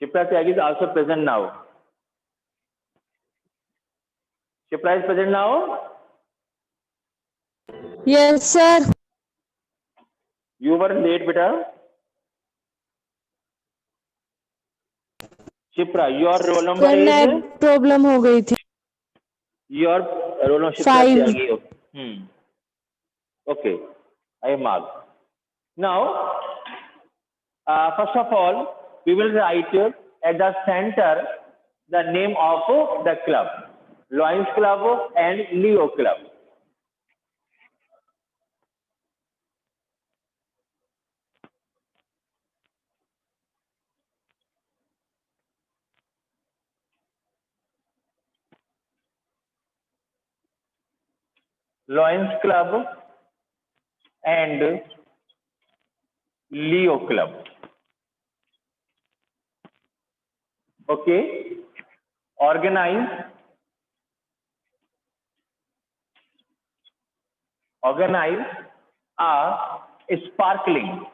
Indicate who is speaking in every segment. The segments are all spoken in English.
Speaker 1: Shipra Tyagi is also present now. Shipra is present now.
Speaker 2: Yes, sir.
Speaker 1: You were late, beta. Shipra, your roll number
Speaker 2: sir
Speaker 1: is
Speaker 2: net problem हो गई थी.
Speaker 1: your roll number. Shipra
Speaker 2: 5.
Speaker 1: Tyagi. Okay, I mark. Now, first of all, we will write at the center the name of the club, Lions Club and Leo Club. Lions Club and Leo Club. Okay, organize a sparkling.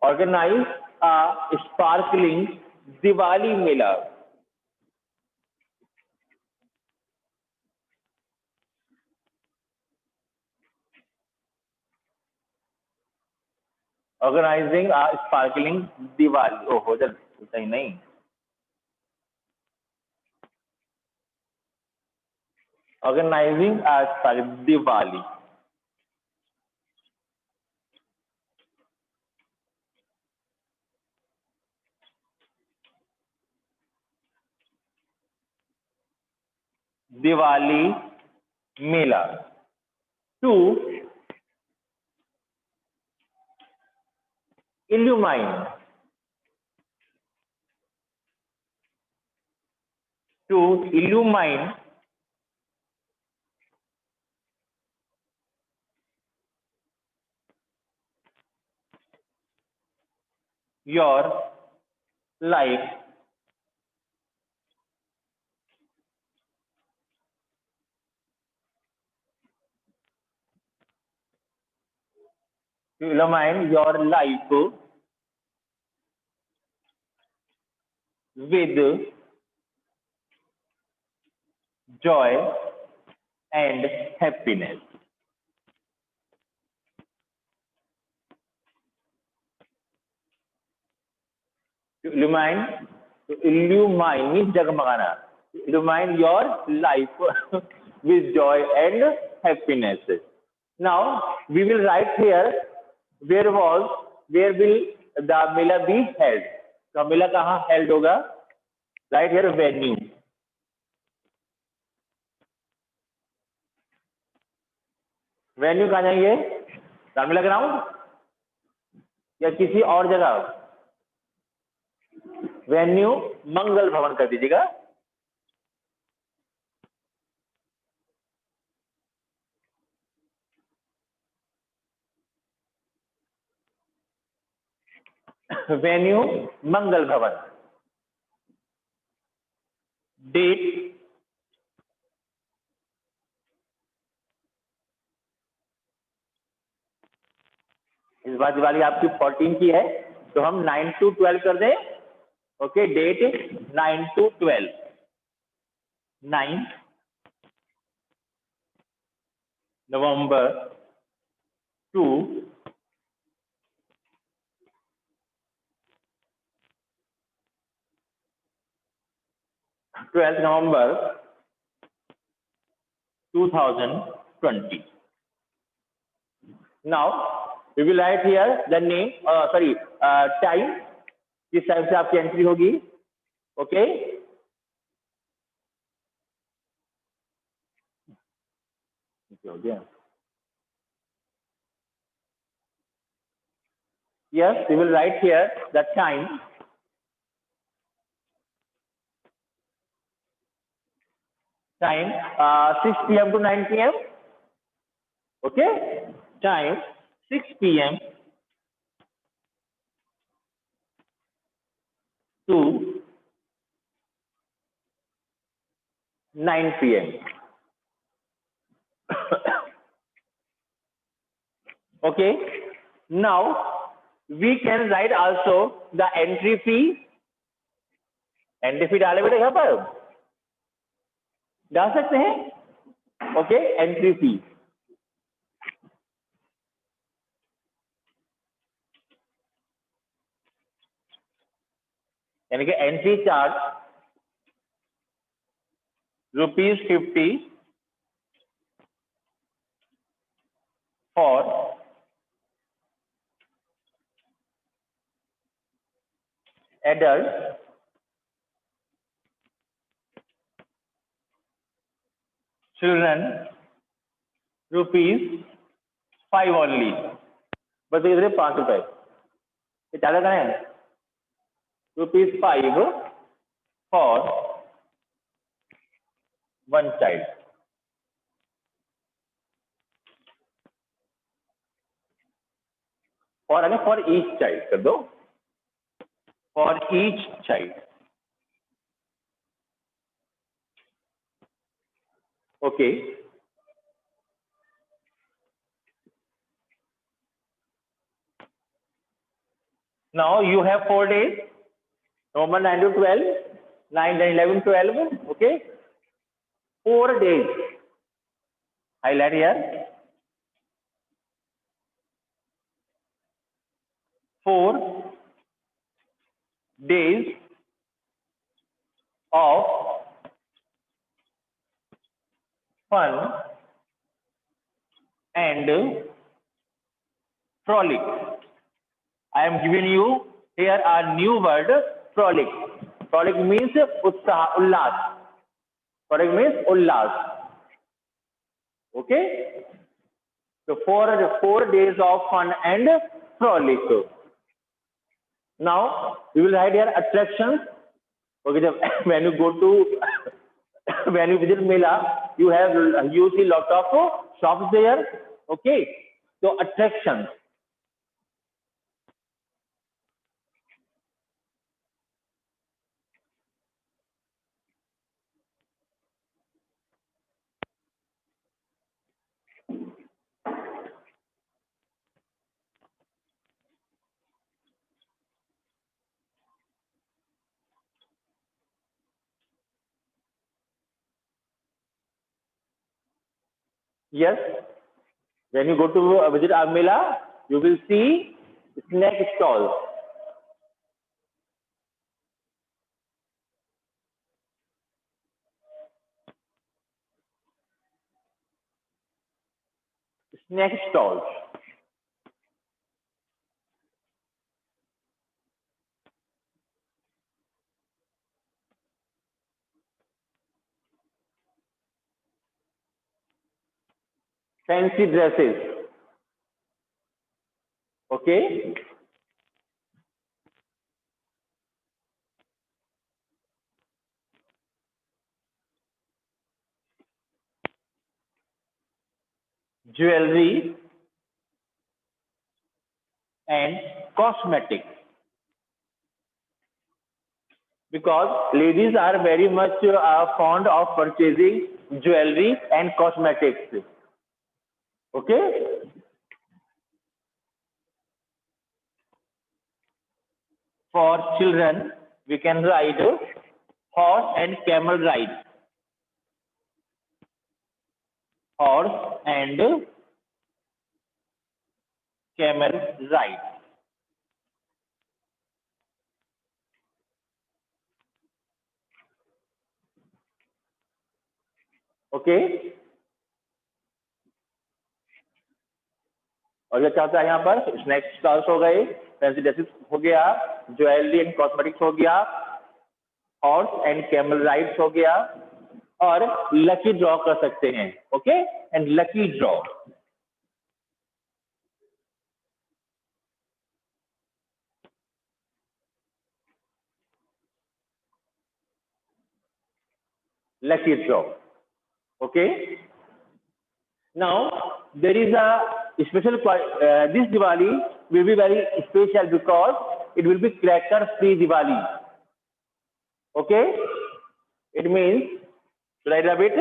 Speaker 1: Organize a sparkling Diwali Mela. Organizing a sparkling Diwali. Oh, हो जाता ही नहीं. Organizing a sparkling Diwali. Diwali Mela. To illumine. To illumine your life to illumine your life with joy and happiness. To illumine means jagmagana. To illumine your life with joy and happiness. Now we will write here where will the Mela be held. तो मेला कहाँ held होगा? Right here venue. Venue कहाँ जाएंगे? Ramlila ground या किसी और जगह? Venue मंगल भवन कर दीजिएगा. वेन्यू मंगल भवन. डेट इस बार दिवाली आपकी 14 की है तो हम 9 to 12 कर दें. Okay, date 9 to 12. 9 November to 12th November 2020. Now we will write here the name, time. किस टाइम से आपकी एंट्री होगी. ओके, हो गया. Yes, we will write here the time. Time 6 p.m. to 9 p.m. Okay, time 6 p.m. to 9 p.m. Okay, now we can write also the entry fee. Entry fee डाले बेटा यहाँ पर डाल सकते हैं. Okay, entry fee. यानी कि entry charge ₹50 for adult, children ₹5 only. बस इधर ₹5. ये चालू करें ₹5 for one child. For each child कर दो. For each child. Okay. Now you have 4 days. November 9 to 12, 9, 10, 11, 12. Okay. 4 days. Highlight here. 4 days of fun and frolic. I am giving you here a new word, frolic. Frolic means utsaha, ullas. Frolic means ullas. Okay. So 4 days of fun and frolic. Now we will write here attractions. Okay, when you go to when you visit Mela, you see lot of shops there. Okay, so attractions. Yes, when you go to visit Mela, you will see snack stalls. Snack stalls. Fancy dresses. Okay. Jewelry and cosmetics. Because ladies are very much fond of purchasing jewelry and cosmetics. Okay. For children, we can ride horse and camel ride. Horse and camel ride. Okay. और ये क्या होता है यहाँ पर snacks stalls हो गए, fancy dresses हो गया, ज्वेलरी एंड कॉस्मेटिक्स हो गया, हॉर्स एंड कैमल राइड्स हो गया, और लकी ड्रॉ कर सकते हैं. Okay, and lucky draw. Lucky draw. Okay. Now there is a special. This Diwali will be very special because it will be cracker-free Diwali. Okay. It means, should I rub it?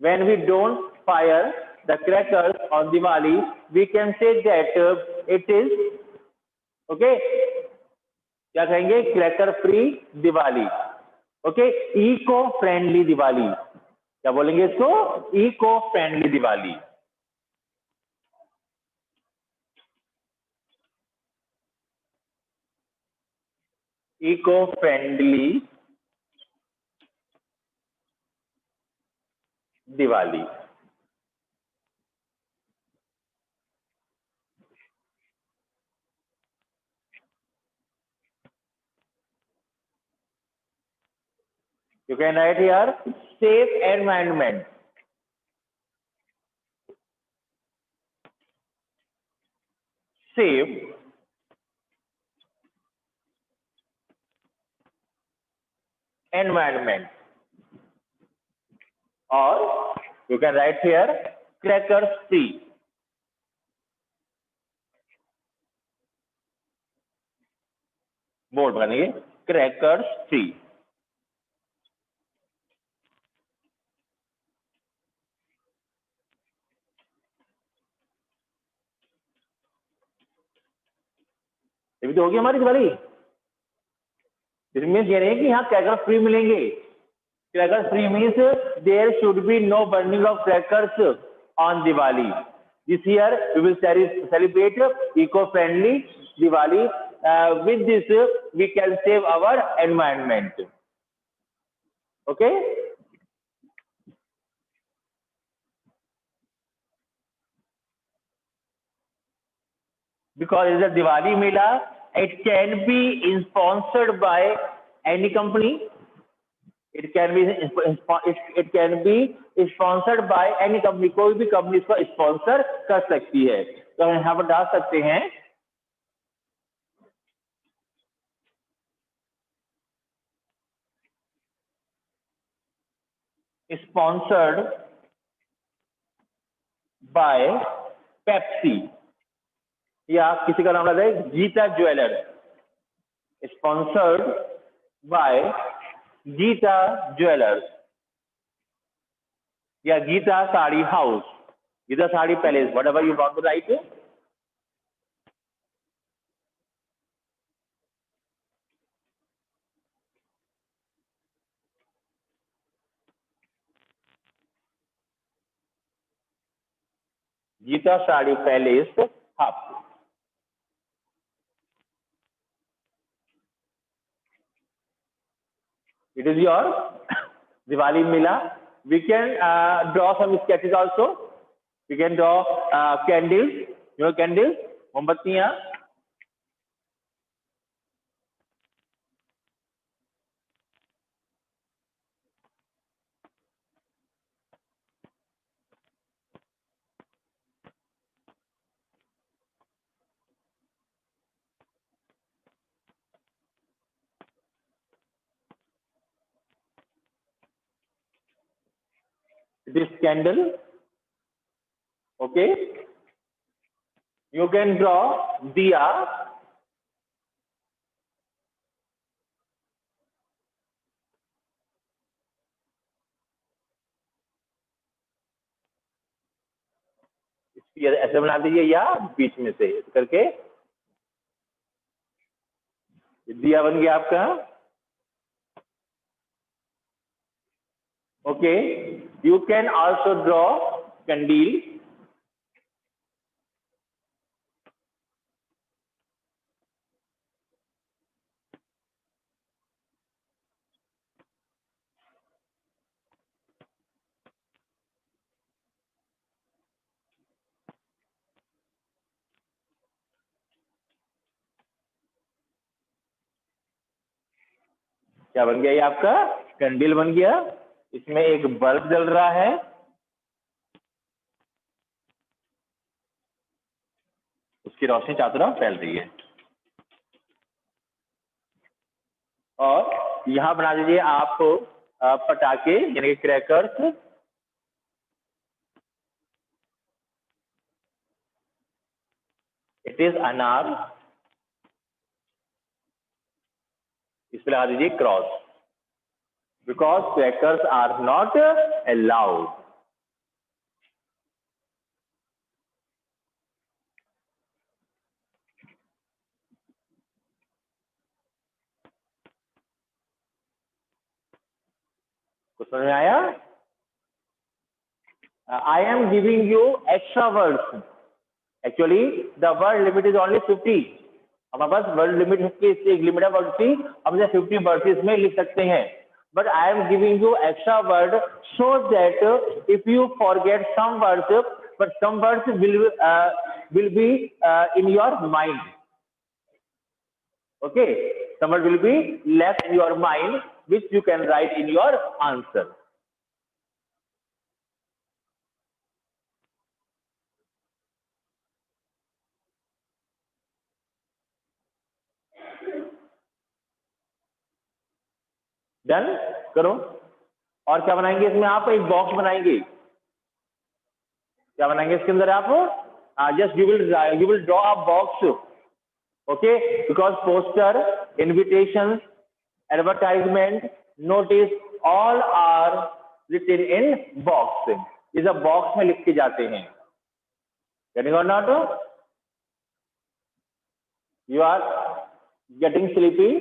Speaker 1: when we don't fire the crackers on Diwali, we can say that it is okay. क्या कहेंगे? Cracker free Diwali. Okay, eco friendly Diwali. क्या बोलेंगे इसको? Eco friendly Diwali. Eco friendly Diwali. You can write here safe environment. Safe environment. Or you can write here crackers free. Board बनेंगे crackers free. ये भी तो होगी हमारी दिवाली. इसमें कह रहे हैं कि यहाँ क्रैकर फ्री मिलेंगे. Cracker free means there should be no burning of crackers on Diwali. This year we will celebrate eco friendly Diwali. With this we can save our environment. Okay. Because it's a Diwali Mela, it can be sponsored by any company. It can be sponsored by any company. कोई भी company इसको sponsor कर सकती है. तो हम यहाँ पर डाल सकते हैं sponsored by Pepsi. या किसी का नाम लगा है Geeta jeweller. Sponsored by Geeta jewellers या Geeta sari house, Geeta sari palace, whatever you want to write. Geeta sari palace house. It is your Diwali Mela. We can draw some sketches also. We can draw candles. You know candles? मोमबत्तियां. This candle. Okay. You can draw diya. ऐसे बना दीजिए या बीच में से करके दिया बन गया आपका. Okay. You can also draw candle. क्या बन गया? ये आपका कैंडल बन गया. इसमें एक बल्ब जल रहा है. उसकी रोशनी चारों तरफ फैल रही है. और यहां बना दीजिए आप पटाखे यानी कि क्रैकर्स. इट इज अनार. इस पर लगा दीजिए cross. Because crackers are not allowed. समझ में आया? I am giving you extra words. Actually the word limit is only 50. हमारे पास वर्ड लिमिट है, एक लिमिट है 50. हम इसे 50 वर्सेस में लिख सकते हैं. But I am giving you extra word so that if you forget some words, but some words will be in your mind. Okay, some words will be left in your mind, which you can write in your answer. Done करो. और क्या बनाएंगे इसमें? आप एक box बनाएंगे. क्या बनाएंगे इसके अंदर आप? Just you will draw a box. Okay, because poster, invitation, advertisement, notice, all are written in box. इस बॉक्स में लिख के जाते हैं. गेटिंग और not? You are getting sleepy?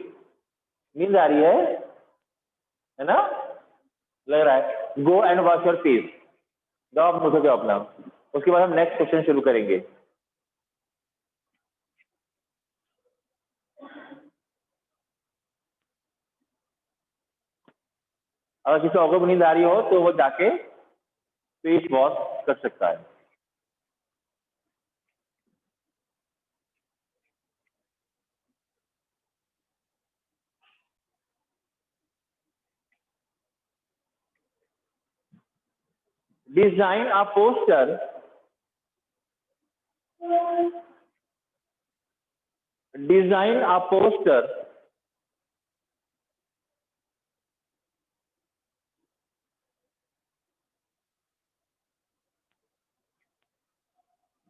Speaker 1: नींद आ रही है ना? लग रहा है. Go and wash your face. जाओ आप मुझे जाओ अपना. उसके बाद हम नेक्स्ट क्वेश्चन शुरू करेंगे. अगर किसी और को नींद आ रही हो तो वो जाके फेस वॉश कर सकता है. Design a poster. Design a poster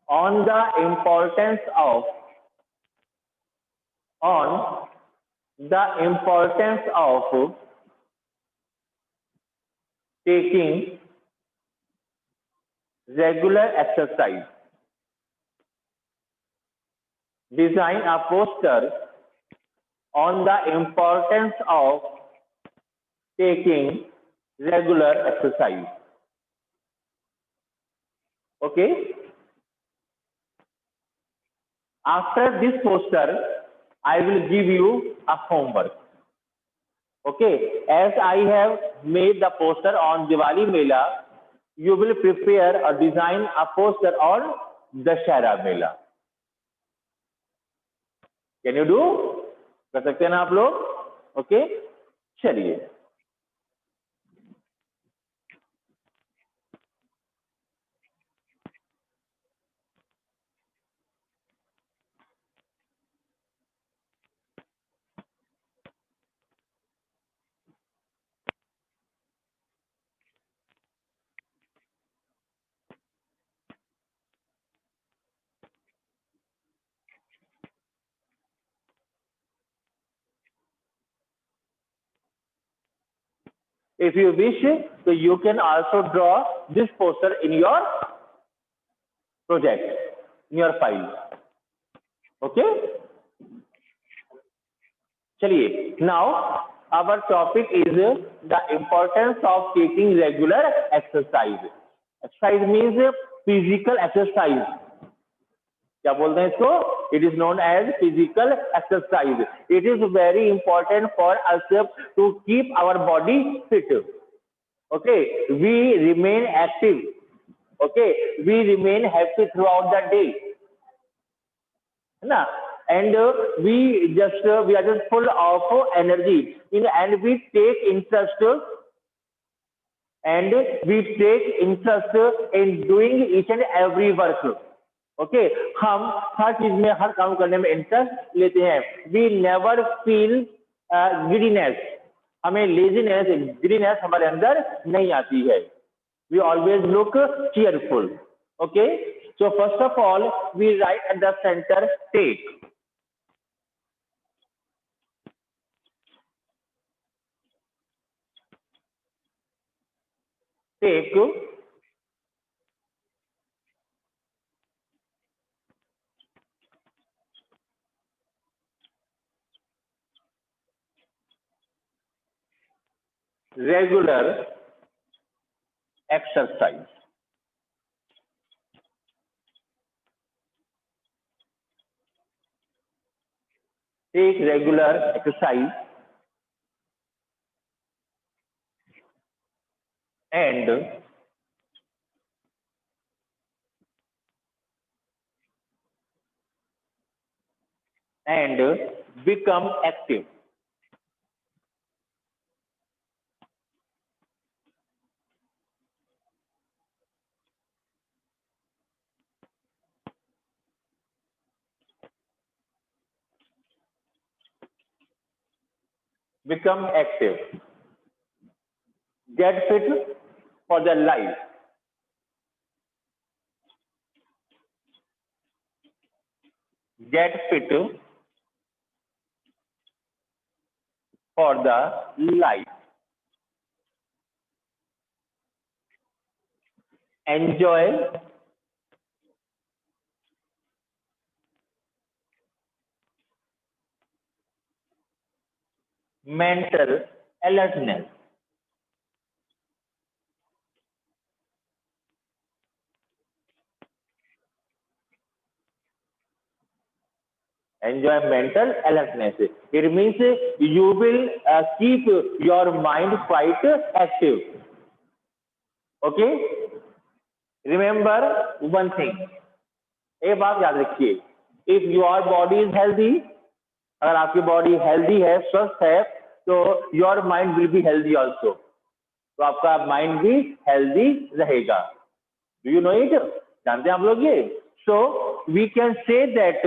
Speaker 1: on the importance of taking regular exercise. Design a poster on the importance of taking regular exercise. Okay. After this poster, I will give you a homework. Okay. As I have made the poster on Diwali Mela, you will prepare or design a poster on Dashera Mela. Can you do? कर सकते हैं ना आप लोग? Okay, चलिए. If you wish, so you can also draw this poster in your project, in your file. Okay? चलिए. Now, our topic is the importance of taking regular exercise. Exercise means physical exercise. क्या बोलते हैं इसको? It is known as physical exercise. It is very important for us to keep our body fit. Okay, we remain active. Okay, we remain happy throughout the day. है ना? And we are just full of energy. And we take interest in doing each and every work. Okay, हम हर चीज में, हर काम करने में interest लेते हैं. We never feel giddiness. हमें लेजीनेस, गिडीनेस हमारे अंदर नहीं आती है. We always look cheerful. Okay, so first of all we write at the centre take. Take regular exercise. Take regular exercise and become active. Become active. Get fit for the life. Get fit for the life. Enjoy mental alertness. Enjoy mental alertness. It means you will keep your mind quite active. Okay? Remember one thing. एक बात याद रखिए. If your body is healthy, अगर आपकी body healthy है, स्वस्थ है, तो your mind will be healthy also. तो आपका माइंड भी हेल्दी रहेगा. Do you know it? जानते हैं आप लोग ये? So we can say that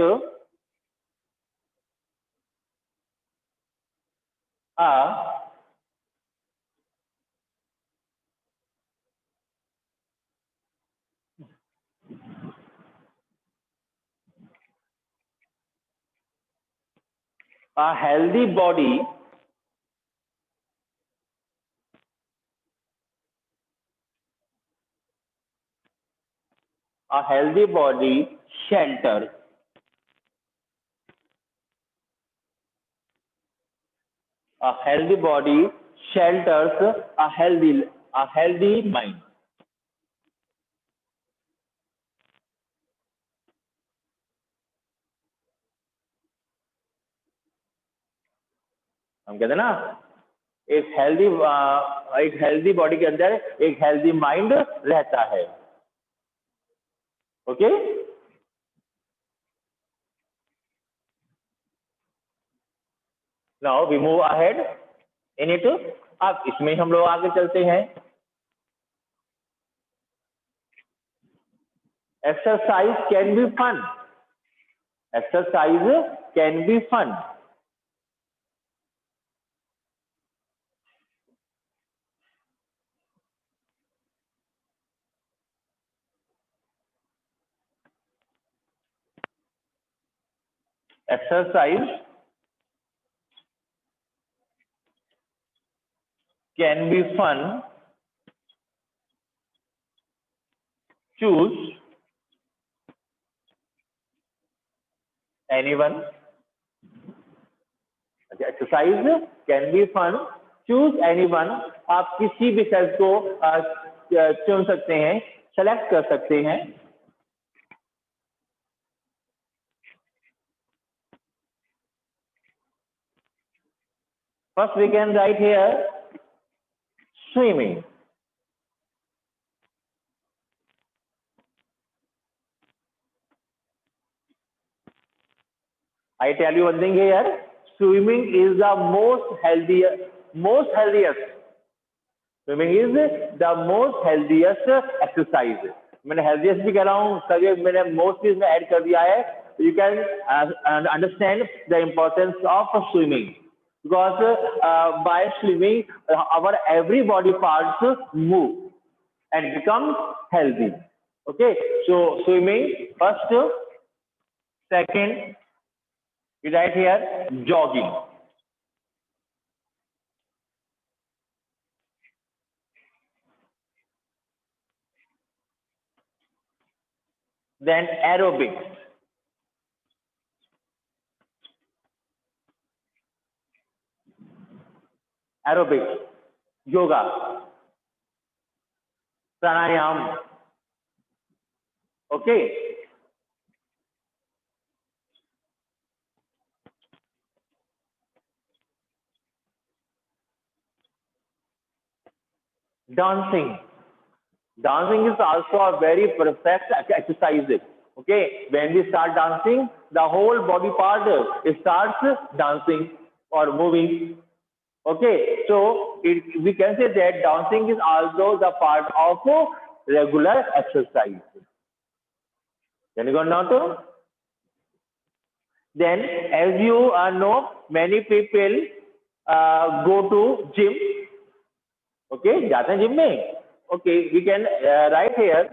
Speaker 1: a healthy body shelters a healthy mind. हम कहते हैं ना, एक हेल्दी बॉडी के अंदर एक हेल्दी माइंड रहता है. Okay? Now we move ahead in it. अब इसमें हम लोग आगे चलते हैं. Exercise can be fun. Exercise can be fun. Exercise can be fun. Choose anyone. Exercise can be fun. Choose anyone. आप किसी भी सेल्फ को चुन सकते हैं, सेलेक्ट कर सकते हैं. First we can write here swimming. I tell you one thing here. Swimming is the healthiest. Swimming is the most healthiest exercise. मैंने healthiest भी कह रहा हूँ, सभी मैंने most भी इसमें ऐड कर दिया है. You can understand the importance of swimming. Because by swimming, our every body parts move and become healthy. Okay, so swimming first. Second, we write here jogging. Then aerobics. Aerobics, yoga, pranayam. Okay. Dancing. Dancing is also a very perfect exercise. Okay, when we start dancing, the whole body part starts dancing or moving. Okay, so we can say that dancing is also the part of regular exercise. Can you go now to? Then, as you know, many people go to gym. Okay, जाते हैं gym में. Okay, we can write here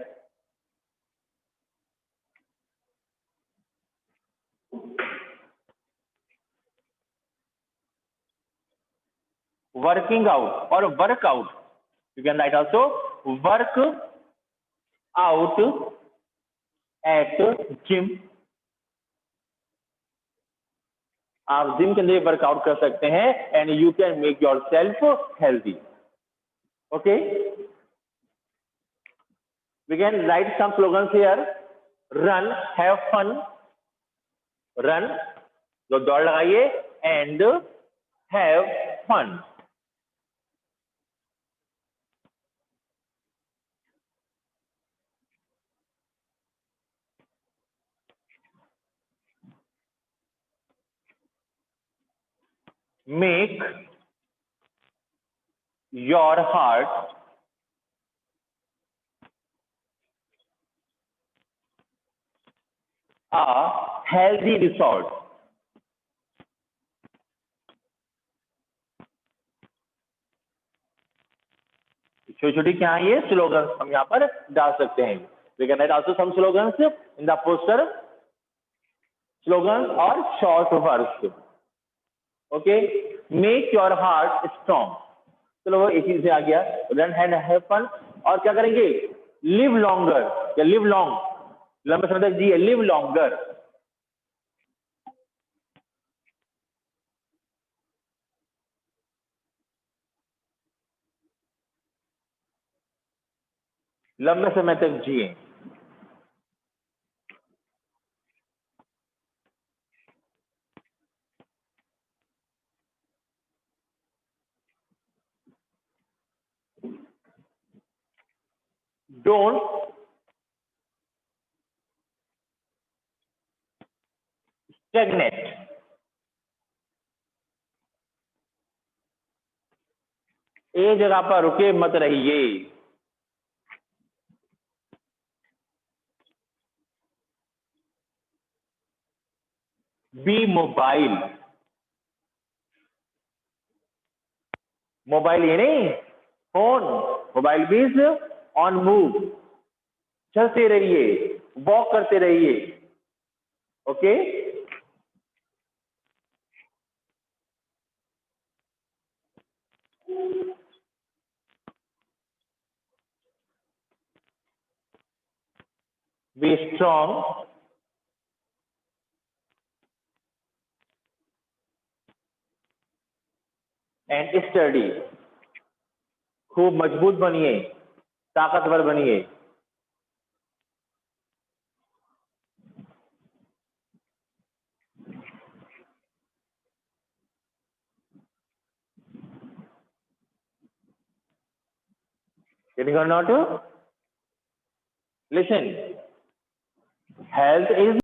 Speaker 1: working out or workout. You can write also work out at gym. आप gym के अंदर workout कर सकते हैं and you can make yourself healthy. Okay, we can write some slogans here. Run, have fun. Run, जो दौड़ लगाइए, and have fun. Make your heart a healthy resort. छोटी छोटी क्या है ये स्लोगन्स हम यहाँ पर डाल सकते हैं. We can write also some slogans in the poster. Slogans और short words. Okay, make your heart strong. चलो वो एक ही से आ गया. Run and have fun. और क्या करेंगे? लिव लॉन्गर या लिव लॉन्ग. लंबे समय तक जिए. Live longer. लंबे समय तक जिए. Don't stagnate. एक जगह पर रुके मत रहिए. B mobile. मोबाइल ये नहीं, फोन. मोबाइल बीज ऑन मूव. चलते रहिए, वॉक करते रहिए. Okay, be strong and study. खूब मजबूत बनिए, ताकतवर बनिए. Getting or not? Listen, health is